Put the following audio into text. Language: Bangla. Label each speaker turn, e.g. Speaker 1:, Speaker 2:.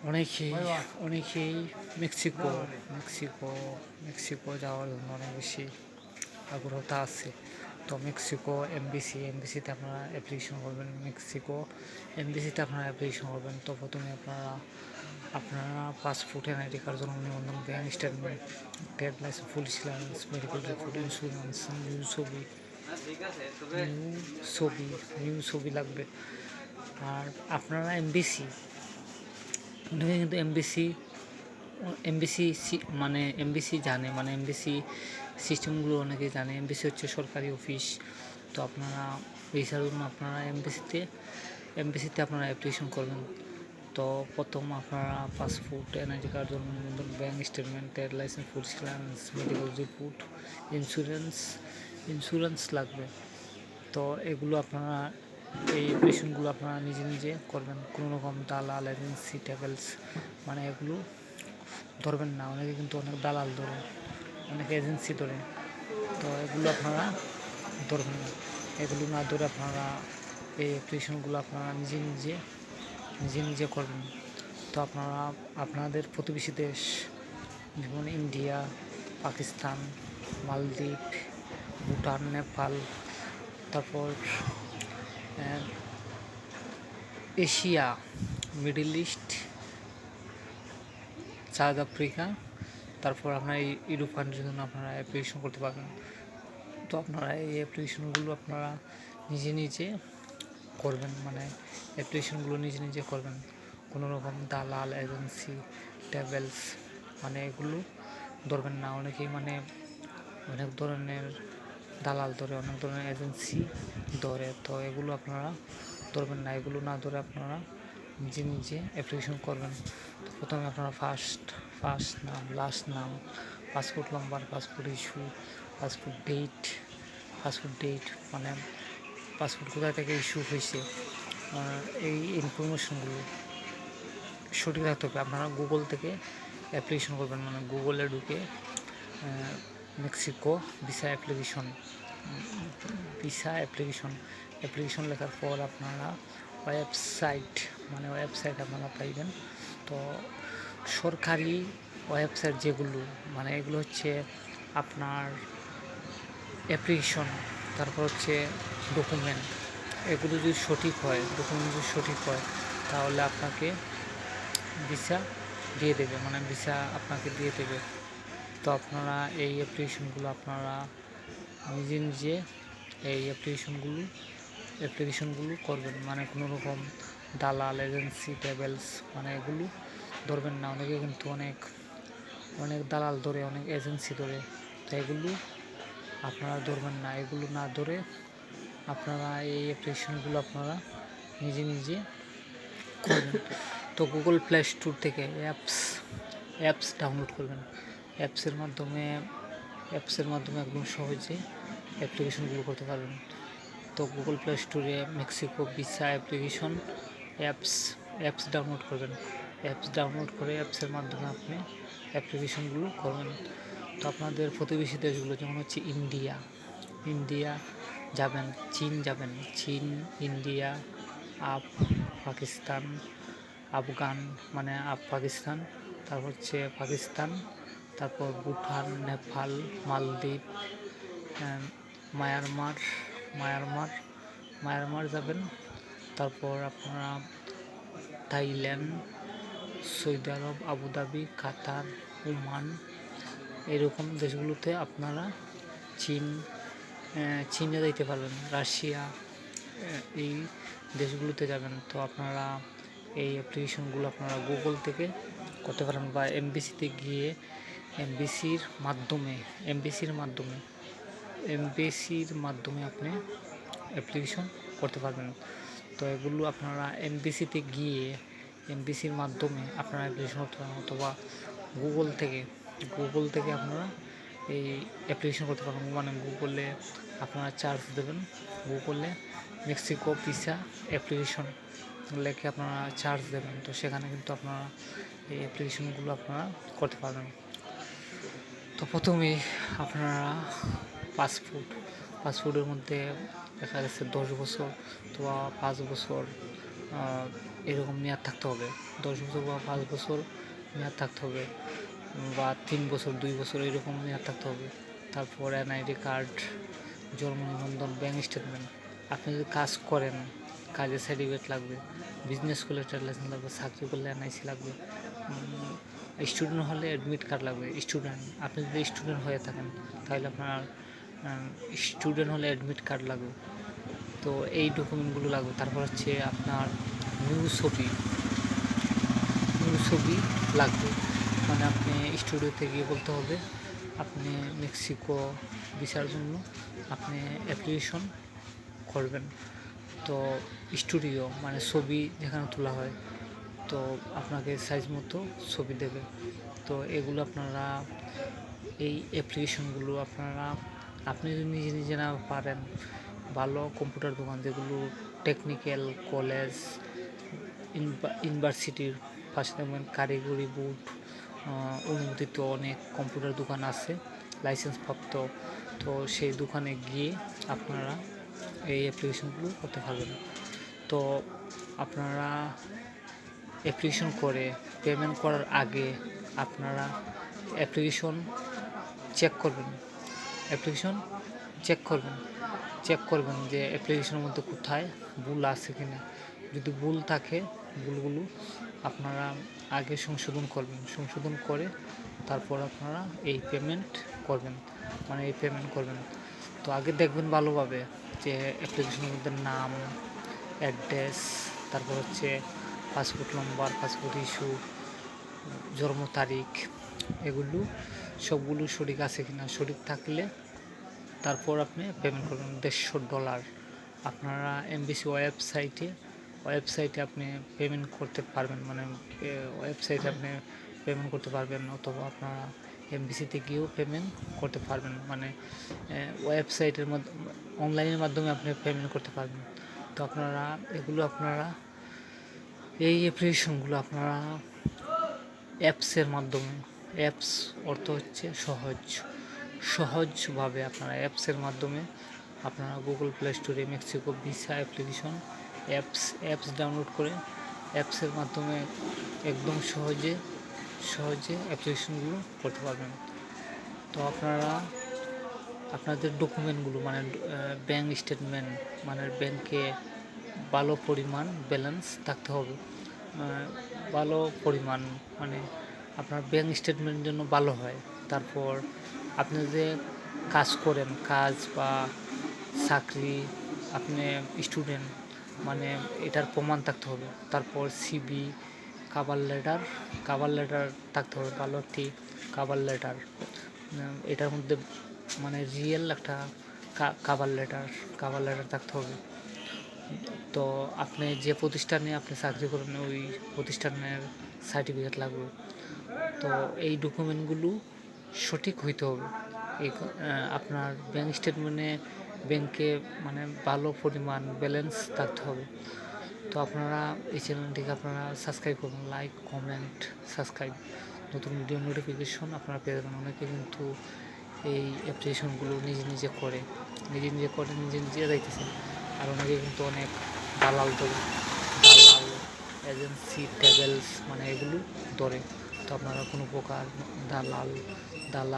Speaker 1: অনেকেই অনেকেই মেক্সিকো মেক্সিকো মেক্সিকো যাওয়ার জন্য অনেক বেশি আগ্রহতা আছে। তো মেক্সিকো এমবিসিতে আপনারা অ্যাপ্লিকেশন করবেন। মেক্সিকো এমবিসিতে আপনারা অ্যাপ্লিকেশন করবেন। তো প্রথমে আপনারা পাসপোর্ট, এনআইডি কার্ড, জন্ম নিবন্ধন, bank statement, trade licence, police clearance, medical report, insurance, new ছবি নিউ ছবি লাগবে। আর আপনারা অনেকে কিন্তু এমবিসি জানে, মানে এমবিসি সিস্টেমগুলো অনেকে জানে। এমবিসি হচ্ছে সরকারি অফিস। তো আপনারা ভিসার জন্য আপনারা এমবিসিতে আপনারা অ্যাপ্লিকেশন করবেন। তো প্রথম আপনারা পাসপোর্ট, এনআইডি কার্ড, জন্ম নিবন্ধন, bank statement, trade licence, police clearance, medical report, insurance লাগবে। তো এগুলো আপনারা এই অ্যাপ্লিকেশনগুলো আপনারা নিজে নিজে করবেন। কোনো রকম দালাল, এজেন্সি, ট্রাভেলস মানে এগুলো ধরবেন না। অনেকে কিন্তু অনেক দালাল ধরে, অনেক এজেন্সি ধরে। তো এগুলো আপনারা ধরবেন না। এগুলো না ধরে আপনারা এই অ্যাপ্লিকেশনগুলো আপনারা নিজে নিজে করবেন। তো আপনারা আপনাদের প্রতিবেশী দেশ যেমন ইন্ডিয়া, পাকিস্তান, মালদ্বীপ, ভুটান, নেপাল, তারপর Asia, middle east, south Africa, তারপর আপনারা এই ইউরোপ কান্ট্রির জন্য আপনারা অ্যাপ্লিকেশন করতে পারবেন। তো আপনারা এই অ্যাপ্লিকেশনগুলো আপনারা নিজে নিজে করবেন, মানে অ্যাপ্লিকেশনগুলো নিজে নিজে করবেন। কোনো রকম দালাল, এজেন্সি, ট্রাভেলস মানে এগুলো ধরবেন না। অনেকেই মানে অনেক ধরনের দালাল ধরে, অনেক ধরনের এজেন্সি ধরে। তো এগুলো আপনারা ধরবেন না। এগুলো না ধরে আপনারা নিজে নিজে অ্যাপ্লিকেশন করবেন। তো প্রথমে আপনারা first name, last name, passport number, passport issue, passport date মানে পাসপোর্ট কোথা থেকে ইস্যু হয়েছে, এই ইনফরমেশনগুলো সঠিক রাখতে হবে। আপনারা গুগল থেকে অ্যাপ্লিকেশন করবেন, মানে গুগলে ঢুকে মেক্সিকো ভিসা অ্যাপ্লিকেশন লেখার পর আপনারা ওয়েবসাইট আপনারা পাইবেন। তো সরকারি ওয়েবসাইট যেগুলো, মানে এগুলো হচ্ছে আপনার অ্যাপ্লিকেশন, তারপর হচ্ছে ডকুমেন্ট, এগুলো যদি সঠিক হয়, তাহলে আপনাকে ভিসা দিয়ে দেবে, মানে ভিসা আপনাকে দিয়ে দেবে। তো আপনারা এই অ্যাপ্লিকেশনগুলো আপনারা নিজে নিজে এই অ্যাপ্লিকেশনগুলো করবেন, মানে কোনো রকম দালাল, এজেন্সি, ট্রাভেলস মানে এগুলো ধরবেন না। অনেকে কিন্তু অনেক দালাল ধরে, অনেক এজেন্সি ধরে। তো এগুলো আপনারা ধরবেন না। এগুলো না ধরে আপনারা এই অ্যাপ্লিকেশনগুলো আপনারা নিজে নিজে করবেন। তো গুগল প্লে স্টোর থেকে অ্যাপস ডাউনলোড করবেন। অ্যাপসের মাধ্যমে একদম সহজে অ্যাপ্লিকেশনগুলো করতে পারবেন। তো গুগল প্লে স্টোরে Mexico visa application apps download করবেন। ডাউনলোড করে অ্যাপসের মাধ্যমে আপনি অ্যাপ্লিকেশনগুলো করবেন। তো আপনাদের প্রতিবেশী দেশগুলো যেমন হচ্ছে ইন্ডিয়া যাবেন, চীন, ইন্ডিয়া, পাকিস্তান, পাকিস্তান, তারপর হচ্ছে পাকিস্তান, তারপর ভুটান, নেপাল, মালদ্বীপ, মায়ানমার যাবেন। তারপর আপনারা থাইল্যান্ড, সৌদি আরব, আবুধাবি, কাতার, ওমান এরকম দেশগুলোতে আপনারা চীনে যাইতে পারবেন, রাশিয়া এই দেশগুলোতে যাবেন। তো আপনারা এই অ্যাপ্লিকেশনগুলো আপনারা গুগল থেকে করতে পারেন, বা এমবিসিতে গিয়ে এমবিসির মাধ্যমে আপনি অ্যাপ্লিকেশন করতে পারবেন। তো এগুলো আপনারা এমবিসির মাধ্যমে আপনারা অ্যাপ্লিকেশন করতে পারেন, অথবা গুগল থেকে আপনারা এই অ্যাপ্লিকেশন করতে পারবেন। মানে গুগলে আপনারা চার্জ দেবেন, গুগলে মেক্সিকো ভিসা অ্যাপ্লিকেশন লেখে আপনারা চার্জ দেবেন। তো সেখানে কিন্তু আপনারা এই অ্যাপ্লিকেশনগুলো আপনারা করতে পারবেন। তো প্রথমেই আপনারা পাসপোর্টের মধ্যে দেখা যাচ্ছে 10 বছর অথবা 5 বছর এরকম মেয়াদ থাকতে হবে, 10 বছর বা 5 বছর মেয়াদ থাকতে হবে, বা 3 বছর 2 বছর এরকম মেয়াদ থাকতে হবে। তারপর এনআইডি কার্ড, জন্ম নিবন্ধন, ব্যাঙ্ক স্টেটমেন্ট। আপনি যদি কাজ করেন, কাজের সার্টিফিকেট লাগবে, বিজনেস করলে ট্রেড লাইসেন্স লাগবে, চাকরি করলে এনআইসি লাগবে, স্টুডেন্ট হলে অ্যাডমিট কার্ড লাগবে। স্টুডেন্ট, আপনি যদি স্টুডেন্ট হয়ে থাকেন তাহলে আপনার স্টুডেন্ট হলে অ্যাডমিট কার্ড লাগবে। তো এই ডকুমেন্টগুলো লাগবে। তারপর হচ্ছে আপনার নিউ ছবি লাগবে, মানে আপনি স্টুডিওতে গিয়ে বলতে হবে আপনি মেক্সিকো ভিসার জন্য আপনি অ্যাপ্লিকেশন করবেন। তো স্টুডিও মানে ছবি যেখানে তোলা হয়, তো আপনাকে সাইজ মতো ছবি দেবে। তো এগুলো আপনারা, এই অ্যাপ্লিকেশনগুলো আপনি যদি নিজে নিজে না পারেন, ভালো কম্পিউটার দোকান যেগুলো টেকনিক্যাল কলেজ, ইউনিভার্সিটির পাশে দেখবেন কারিগরি বোর্ড অনুমোদিত অনেক কম্পিউটার দোকান আছে লাইসেন্সপ্রাপ্ত। তো সেই দোকানে গিয়ে আপনারা এই অ্যাপ্লিকেশনগুলো করতে পারবেন। তো আপনারা অ্যাপ্লিকেশন করে পেমেন্ট করার আগে আপনারা অ্যাপ্লিকেশন চেক করবেন চেক করবেন যে অ্যাপ্লিকেশনের মধ্যে কোথায় ভুল আছে কি না। যদি ভুল থাকে, ভুলগুলো আপনারা আগে সংশোধন করে তারপর আপনারা এই পেমেন্ট করবেন। তো আগে দেখবেন ভালোভাবে যে অ্যাপ্লিকেশনের মধ্যে নাম, অ্যাড্রেস, তারপর হচ্ছে পাসপোর্ট নম্বর, পাসপোর্ট ইস্যু, জন্ম তারিখ, এগুলো সবগুলো সঠিক আছে কিনা। সঠিক থাকলে তারপর আপনি পেমেন্ট করবেন $150। আপনারা এমবিসি ওয়েবসাইটে আপনি পেমেন্ট করতে পারবেন, মানে ওয়েবসাইটে আপনি পেমেন্ট করতে পারবেন, অথবা আপনারা এমবিসিতে গিয়েও পেমেন্ট করতে পারবেন, মানে ওয়েবসাইটের মাধ্যমে, অনলাইনের মাধ্যমে আপনি পেমেন্ট করতে পারবেন। তো আপনারা এই অ্যাপ্লিকেশনগুলো আপনারা অ্যাপসের মাধ্যমে, অ্যাপস অর্থ হচ্ছে সহজভাবে আপনারা অ্যাপসের মাধ্যমে আপনারা গুগল প্লে স্টোরে Mexico visa application apps download করে অ্যাপসের মাধ্যমে একদম সহজে অ্যাপ্লিকেশনগুলো করতে পারবেন। তো আপনারা আপনাদের ডকুমেন্টগুলো, মানে ব্যাঙ্ক স্টেটমেন্ট, মানে ব্যাংকে ভালো পরিমাণ ব্যালেন্স থাকতে হবে, ভালো পরিমাণ, মানে আপনার ব্যাঙ্ক স্টেটমেন্টের জন্য ভালো হয়। তারপর আপনি যে কাজ করেন, কাজ বা চাকরি, আপনি স্টুডেন্ট, মানে এটার প্রমাণ থাকতে হবে। তারপর সিভি, কভার লেটার থাকতে হবে, ভালো একটি কভার লেটার, এটার মধ্যে মানে রিয়েল একটা কভার লেটার থাকতে হবে। তো আপনি যে প্রতিষ্ঠানে আপনি চাকরি করেন ওই প্রতিষ্ঠানের সার্টিফিকেট লাগবে। তো এই ডকুমেন্টগুলো সঠিক হইতে হবে। আপনার ব্যাঙ্ক স্টেটমেন্টে ব্যাংকে মানে ভালো পরিমাণ ব্যালেন্স থাকতে হবে। তো আপনারা এই চ্যানেলটিকে আপনারা সাবস্ক্রাইব করুন, লাইক, কমেন্ট, সাবস্ক্রাইব, নতুন ভিডিও নোটিফিকেশন আপনারা পেয়ে যাবেন। অনেকে কিন্তু এই অ্যাপ্লিকেশনগুলো নিজে করে যাইতেছে, আর অনেকে কিন্তু অনেক দালাল এজেন্সি, ট্রাভেলস, মানে এগুলো ধরে। তো আপনারা কোনো প্রকার দালাল